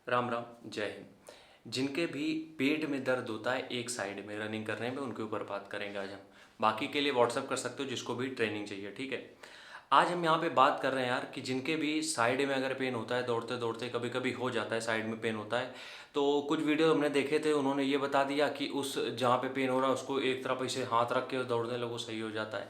राम राम, जय हिंद। जिनके भी पेट में दर्द होता है एक साइड में रनिंग करने में, उनके ऊपर बात करेंगे आज हम। बाकी के लिए व्हाट्सअप कर सकते हो जिसको भी ट्रेनिंग चाहिए, ठीक है। आज हम यहाँ पे बात कर रहे हैं यार कि जिनके भी साइड में अगर पेन होता है, दौड़ते दौड़ते कभी कभी हो जाता है, साइड में पेन होता है। तो कुछ वीडियो हमने देखे थे, उन्होंने ये बता दिया कि उस जहाँ पे पेन हो रहा है उसको एक तरफ ऐसे हाथ रख के दौड़ने लगो, सही हो जाता है।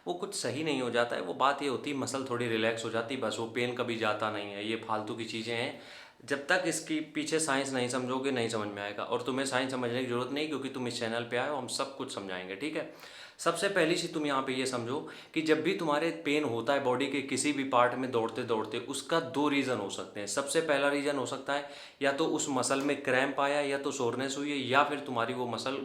वो कुछ सही नहीं हो जाता है। वो बात ये होती है मसल थोड़ी रिलैक्स हो जाती है, बस वो पेन कभी जाता नहीं है। ये फालतू की चीज़ें हैं। जब तक इसकी पीछे साइंस नहीं समझोगे नहीं समझ में आएगा, और तुम्हें साइंस समझने की जरूरत नहीं, क्योंकि तुम इस चैनल पे आए हो, हम सब कुछ समझाएंगे, ठीक है। सबसे पहली चीज़ तुम यहाँ पे ये समझो कि जब भी तुम्हारे पेन होता है बॉडी के किसी भी पार्ट में दौड़ते दौड़ते, उसका दो रीज़न हो सकते हैं। सबसे पहला रीज़न हो सकता है या तो उस मसल में क्रैम्प आया, या तो सोरनेस हुई है, या फिर तुम्हारी वो मसल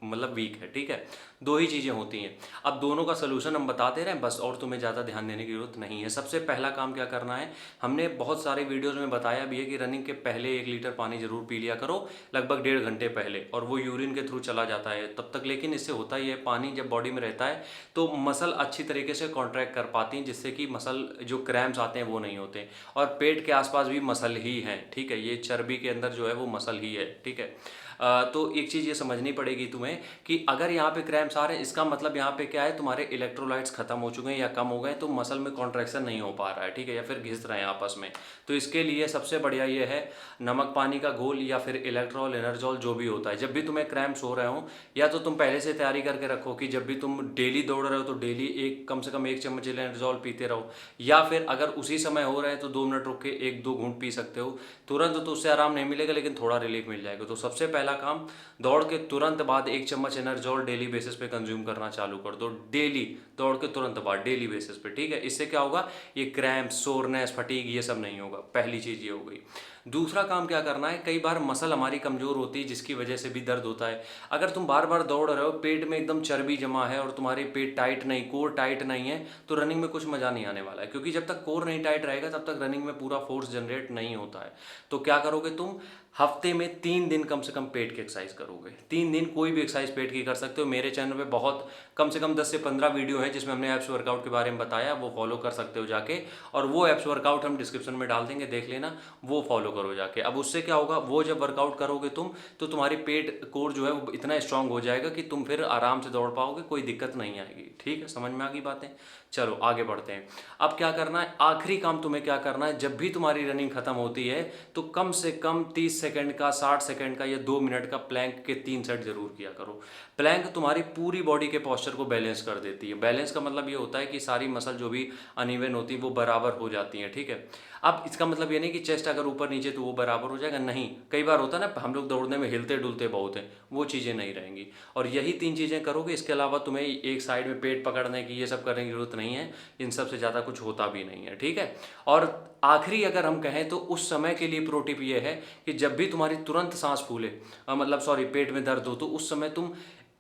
मतलब वीक है, ठीक है। दो ही चीज़ें होती हैं। अब दोनों का सोल्यूशन हम बताते रहें बस, और तुम्हें ज़्यादा ध्यान देने की जरूरत नहीं है। सबसे पहला काम क्या करना है, हमने बहुत सारे वीडियोस में बताया भी है कि रनिंग के पहले 1 लीटर पानी जरूर पी लिया करो, लगभग 1.5 घंटे पहले, और वो यूरिन के थ्रू चला जाता है तब तक। लेकिन इससे होता ही है, पानी जब बॉडी में रहता है तो मसल अच्छी तरीके से कॉन्ट्रैक्ट कर पाती हैं, जिससे कि मसल जो क्रैम्प्स आते हैं वो नहीं होते। और पेट के आसपास भी मसल ही है, ठीक है। ये चर्बी के अंदर जो है वो मसल ही है, ठीक है। तो एक चीज़ ये समझनी पड़ेगी तुम्हें कि अगर यहाँ पे क्रैम्प्स आ रहे हैं, इसका मतलब यहाँ पे क्या है, तुम्हारे इलेक्ट्रोलाइट्स खत्म हो चुके हैं या कम हो गए, तो मसल में कॉन्ट्रैक्शन नहीं हो पा रहा है, ठीक है, या फिर घिस रहे हैं आपस में। तो इसके लिए सबसे बढ़िया ये है नमक पानी का घोल, या फिर इलेक्ट्रॉल एनर्जॉल, जो भी होता है। जब भी तुम्हें क्रैम्प्स हो रहे हो, या तो तुम पहले से तैयारी करके रखो कि जब भी तुम डेली दौड़ रहे हो तो डेली एक कम से कम 1 चम्मच एनर्जॉल पीते रहो, या फिर अगर उसी समय हो रहा है तो 2 मिनट रुक के 1-2 घूंट पी सकते हो। तुरंत तो उससे आराम नहीं मिलेगा, लेकिन थोड़ा रिलीफ मिल जाएगा। तो सबसे पहला काम, दौड़ के तुरंत बाद 1 चम्मच एनर्जॉल डेली बेसिस पे कंज्यूम करना चालू कर दो। डेली दौड़ के तुरंत बाद, डेली बेसिस पे, ठीक है। इससे क्या होगा, ये क्रैम्प, सोरनेस, फटीग, ये सब नहीं होगा। पहली चीज़ ये हो गई। दूसरा काम क्या करना है, कई बार मसल हमारी कमज़ोर होती है जिसकी वजह से भी दर्द होता है। अगर तुम बार बार दौड़ रहे हो, पेट में एकदम चर्बी जमा है और तुम्हारे पेट टाइट नहीं, कोर टाइट नहीं है, तो रनिंग में कुछ मज़ा नहीं आने वाला है। क्योंकि जब तक कोर नहीं टाइट रहेगा तब तक रनिंग में पूरा फोर्स जनरेट नहीं होता है। तो क्या करोगे तुम, हफ्ते में 3 दिन कम से कम पेट की एक्सरसाइज करोगे। 3 दिन कोई भी एक्सरसाइज पेट की कर सकते हो। मेरे चैनल पे बहुत कम से कम 10 से 15 वीडियो हैं जिसमें हमने एप्स वर्कआउट के बारे में बताया, वो फॉलो कर सकते हो जाके। और वो एप्स वर्कआउट हम डिस्क्रिप्शन में डाल देंगे, देख लेना, वो फॉलो करो जाके। अब उससे क्या होगा, वो जब वर्कआउट करोगे तुम, तो तुम्हारी पेट कोर जो है वो इतना स्ट्रांग हो जाएगा कि तुम फिर आराम से दौड़ पाओगे, कोई दिक्कत नहीं आएगी, ठीक है। समझ में आ गई बातें। चलो आगे बढ़ते हैं। अब क्या करना है, आखिरी काम तुम्हें क्या करना है, जब भी तुम्हारी रनिंग खत्म होती है तो कम से कम 30 सेकंड का, 60 सेकंड का, या 2 मिनट का प्लैंक के 3 सेट जरूर किया करो। प्लैंक तुम्हारी पूरी बॉडी के पोस्चर को बैलेंस कर देती है। बैलेंस का मतलब ये होता है कि सारी मसल जो भी अनइवन होती है वो बराबर हो जाती हैं, ठीक है। अब इसका मतलब ये नहीं कि चेस्ट अगर ऊपर नीचे तो वो बराबर हो जाएगा, नहीं। कई बार होता है ना, हम लोग दौड़ने में हिलते डुलते बहुत हैं, वो चीज़ें नहीं रहेंगी। और यही 3 चीज़ें करोगे, इसके अलावा तुम्हें एक साइड में पेट पकड़ने की, ये सब करने की जरूरत नहीं है। इन सब से ज़्यादा कुछ होता भी नहीं है, ठीक है। और आखिरी अगर हम कहें तो उस समय के लिए प्रो टिप ये है कि जब भी तुम्हारी तुरंत सांस फूले, मतलब सॉरी, पेट में दर्द हो, तो उस समय तुम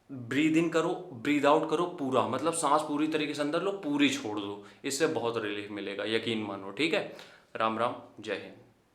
ब्रीद इन करो, ब्रीद आउट करो पूरा, मतलब सांस पूरी तरीके से अंदर लो, पूरी छोड़ दो। इससे बहुत रिलीफ मिलेगा, यकीन मानो, ठीक है। राम राम, जय हिंद।